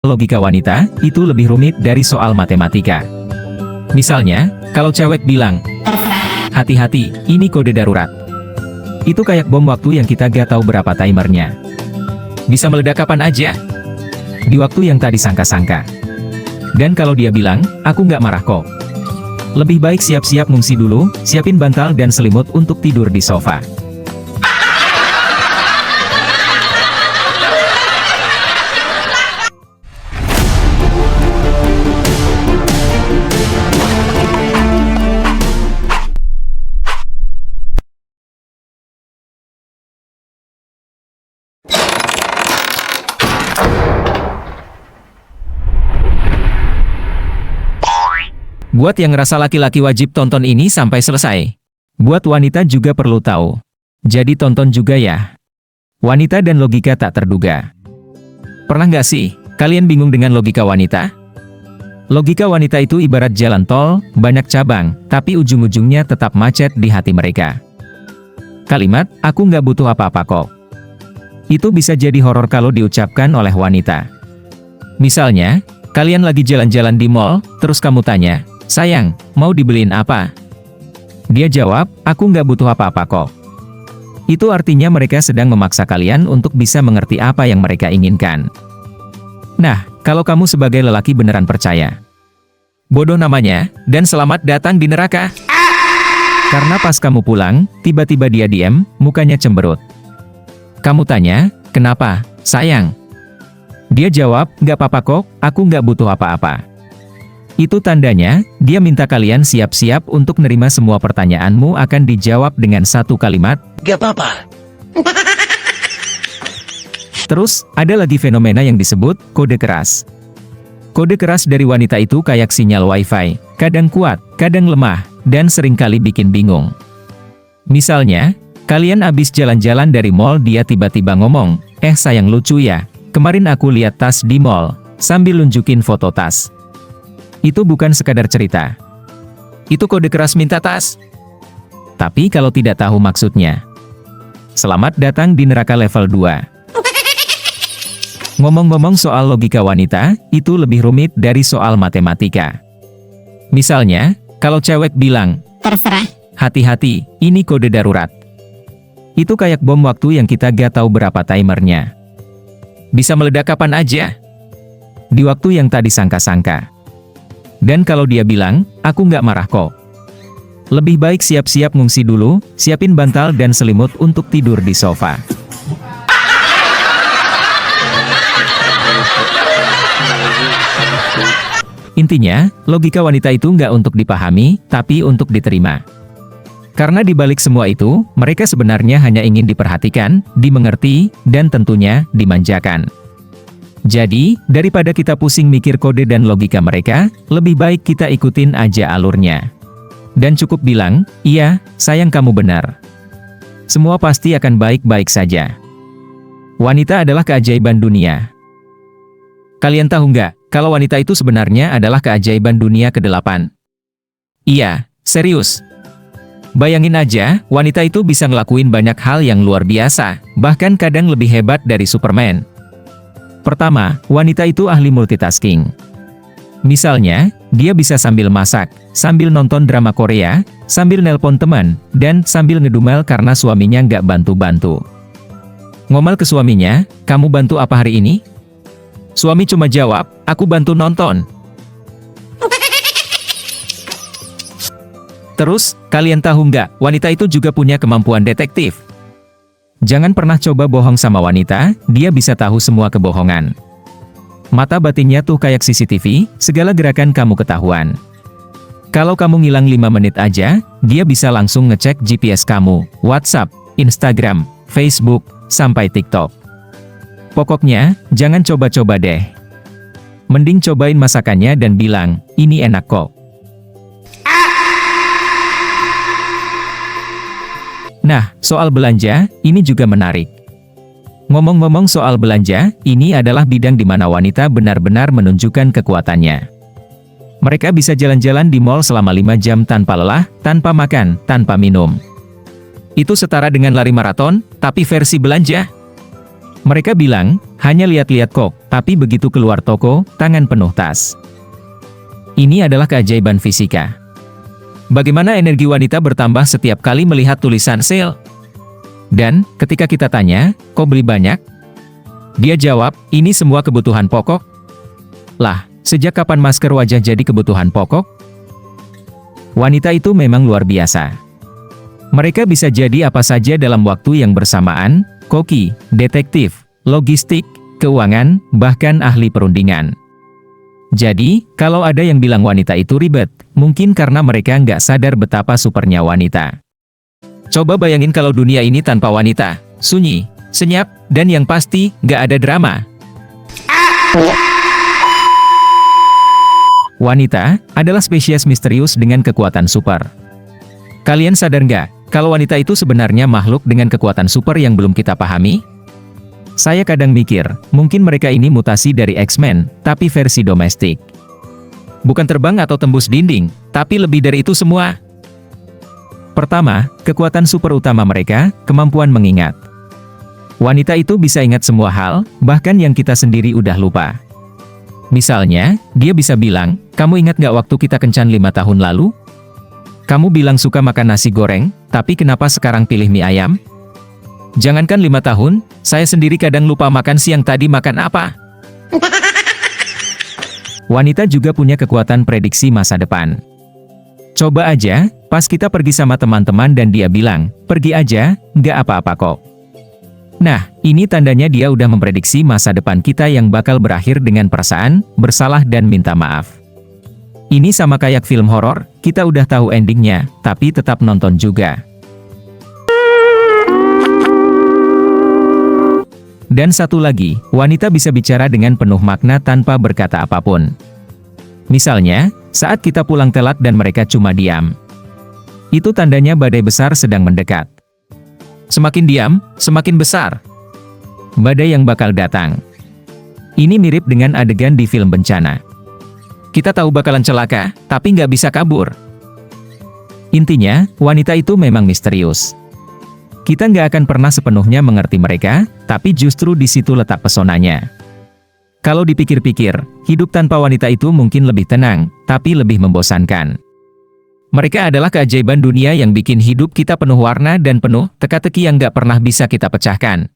Logika wanita, itu lebih rumit dari soal matematika. Misalnya, kalau cewek bilang, hati-hati, ini kode darurat. Itu kayak bom waktu yang kita gak tahu berapa timernya. Bisa meledak kapan aja. Di waktu yang tak disangka-sangka. Dan kalau dia bilang, aku nggak marah kok. Lebih baik siap-siap ngungsi dulu, siapin bantal dan selimut untuk tidur di sofa. Buat yang ngerasa laki-laki wajib tonton ini sampai selesai. Buat wanita juga perlu tahu. Jadi tonton juga ya. Wanita dan logika tak terduga. Pernah nggak sih, kalian bingung dengan logika wanita? Logika wanita itu ibarat jalan tol, banyak cabang, tapi ujung-ujungnya tetap macet di hati mereka. Kalimat, aku nggak butuh apa-apa kok. Itu bisa jadi horor kalau diucapkan oleh wanita. Misalnya, kalian lagi jalan-jalan di mall, terus kamu tanya, sayang, mau dibeliin apa? Dia jawab, aku nggak butuh apa-apa kok. Itu artinya mereka sedang memaksa kalian untuk bisa mengerti apa yang mereka inginkan. Nah, kalau kamu sebagai lelaki beneran percaya. Bodoh namanya, dan selamat datang di neraka. Karena pas kamu pulang, tiba-tiba dia diam, mukanya cemberut. Kamu tanya, kenapa, sayang? Dia jawab, nggak apa-apa kok, aku nggak butuh apa-apa. Itu tandanya, dia minta kalian siap-siap untuk nerima semua pertanyaanmu akan dijawab dengan satu kalimat, gak apa-apa. Terus, ada lagi fenomena yang disebut kode keras. Kode keras dari wanita itu kayak sinyal wifi, kadang kuat, kadang lemah, dan seringkali bikin bingung. Misalnya, kalian habis jalan-jalan dari mall dia tiba-tiba ngomong, sayang lucu ya, kemarin aku lihat tas di mall, sambil nunjukin foto tas. Itu bukan sekadar cerita. Itu kode keras minta tas. Tapi kalau tidak tahu maksudnya, selamat datang di neraka level 2. Ngomong-ngomong soal logika wanita, itu lebih rumit dari soal matematika. Misalnya, kalau cewek bilang, terserah, hati-hati, ini kode darurat. Itu kayak bom waktu yang kita gak tahu berapa timernya. Bisa meledak kapan aja. Di waktu yang tak disangka-sangka. Dan kalau dia bilang, aku nggak marah kok. Lebih baik siap-siap ngungsi dulu, siapin bantal dan selimut untuk tidur di sofa. Intinya, logika wanita itu nggak untuk dipahami, tapi untuk diterima. Karena di balik semua itu, mereka sebenarnya hanya ingin diperhatikan, dimengerti, dan tentunya dimanjakan. Jadi, daripada kita pusing mikir kode dan logika mereka, lebih baik kita ikutin aja alurnya. Dan cukup bilang, iya, sayang kamu benar. Semua pasti akan baik-baik saja. Wanita adalah keajaiban dunia. Kalian tahu nggak, kalau wanita itu sebenarnya adalah keajaiban dunia ke-8? Iya, serius. Bayangin aja, wanita itu bisa ngelakuin banyak hal yang luar biasa, bahkan kadang lebih hebat dari Superman. Pertama, wanita itu ahli multitasking. Misalnya, dia bisa sambil masak, sambil nonton drama Korea, sambil nelpon teman, dan sambil ngedumel karena suaminya nggak bantu-bantu. Ngomel ke suaminya, kamu bantu apa hari ini? Suami cuma jawab, aku bantu nonton. Terus, kalian tahu nggak, wanita itu juga punya kemampuan detektif. Jangan pernah coba bohong sama wanita, dia bisa tahu semua kebohongan. Mata batinnya tuh kayak CCTV, segala gerakan kamu ketahuan. Kalau kamu ngilang 5 menit aja, dia bisa langsung ngecek GPS kamu, WhatsApp, Instagram, Facebook, sampai TikTok. Pokoknya, jangan coba-coba deh. Mending cobain masakannya dan bilang, ini enak kok. Nah, soal belanja, ini juga menarik. Ngomong-ngomong soal belanja, ini adalah bidang di mana wanita benar-benar menunjukkan kekuatannya. Mereka bisa jalan-jalan di mall selama 5 jam tanpa lelah, tanpa makan, tanpa minum. Itu setara dengan lari maraton, tapi versi belanja. Mereka bilang, hanya lihat-lihat kok, Tapi begitu keluar toko, tangan penuh tas. Ini adalah keajaiban fisika. Bagaimana energi wanita bertambah setiap kali melihat tulisan sale? Dan, ketika kita tanya, kok beli banyak? Dia jawab, ini semua kebutuhan pokok. Lah, sejak kapan masker wajah jadi kebutuhan pokok? Wanita itu memang luar biasa. Mereka bisa jadi apa saja dalam waktu yang bersamaan, koki, detektif, logistik, keuangan, bahkan ahli perundingan. Jadi, kalau ada yang bilang wanita itu ribet, mungkin karena mereka nggak sadar betapa supernya wanita. Coba bayangin kalau dunia ini tanpa wanita, sunyi, senyap, dan yang pasti, nggak ada drama. Wanita adalah spesies misterius dengan kekuatan super. Kalian sadar nggak, kalau wanita itu sebenarnya makhluk dengan kekuatan super yang belum kita pahami? Saya kadang mikir, mungkin mereka ini mutasi dari X-Men, tapi versi domestik. Bukan terbang atau tembus dinding, tapi lebih dari itu semua. Pertama, kekuatan super utama mereka, kemampuan mengingat. Wanita itu bisa ingat semua hal, bahkan yang kita sendiri udah lupa. Misalnya, dia bisa bilang, kamu ingat nggak waktu kita kencan 5 tahun lalu? Kamu bilang suka makan nasi goreng, tapi kenapa sekarang pilih mie ayam? Jangankan 5 tahun, saya sendiri kadang lupa makan siang tadi makan apa. Wanita juga punya kekuatan prediksi masa depan. Coba aja, pas kita pergi sama teman-teman dan dia bilang, pergi aja, nggak apa-apa kok. Nah, ini tandanya dia udah memprediksi masa depan kita yang bakal berakhir dengan perasaan, bersalah dan minta maaf. Ini sama kayak film horor, kita udah tahu endingnya, tapi tetap nonton juga. Dan satu lagi, wanita bisa bicara dengan penuh makna tanpa berkata apapun. Misalnya, saat kita pulang telat dan mereka cuma diam. Itu tandanya badai besar sedang mendekat. Semakin diam, semakin besar badai yang bakal datang. Ini mirip dengan adegan di film bencana. Kita tahu bakalan celaka, tapi nggak bisa kabur. Intinya, wanita itu memang misterius. Kita nggak akan pernah sepenuhnya mengerti mereka, tapi justru di situ letak pesonanya. Kalau dipikir-pikir, hidup tanpa wanita itu mungkin lebih tenang, tapi lebih membosankan. Mereka adalah keajaiban dunia yang bikin hidup kita penuh warna dan penuh teka-teki yang nggak pernah bisa kita pecahkan.